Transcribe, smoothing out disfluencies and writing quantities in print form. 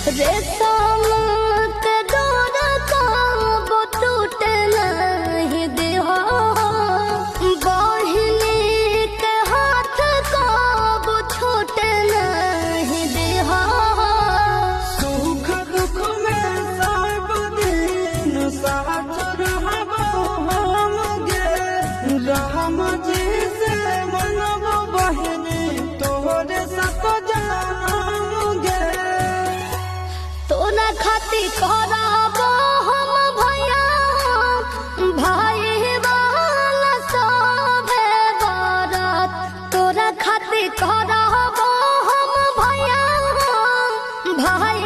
रेशम के डोर कब टूट नहीं देहो, बहिनी के हाथ कब छूट नहीं देहो। सुख दुख में सब दिन साथ रहबो हम गे, राम जी से मनबो बहिनी तोरे साथ जाम गे। तोरा खातिर करबो हम भैया, भाई वाला सभे बरत। तोरा खातिर करबो हम भैया, भाई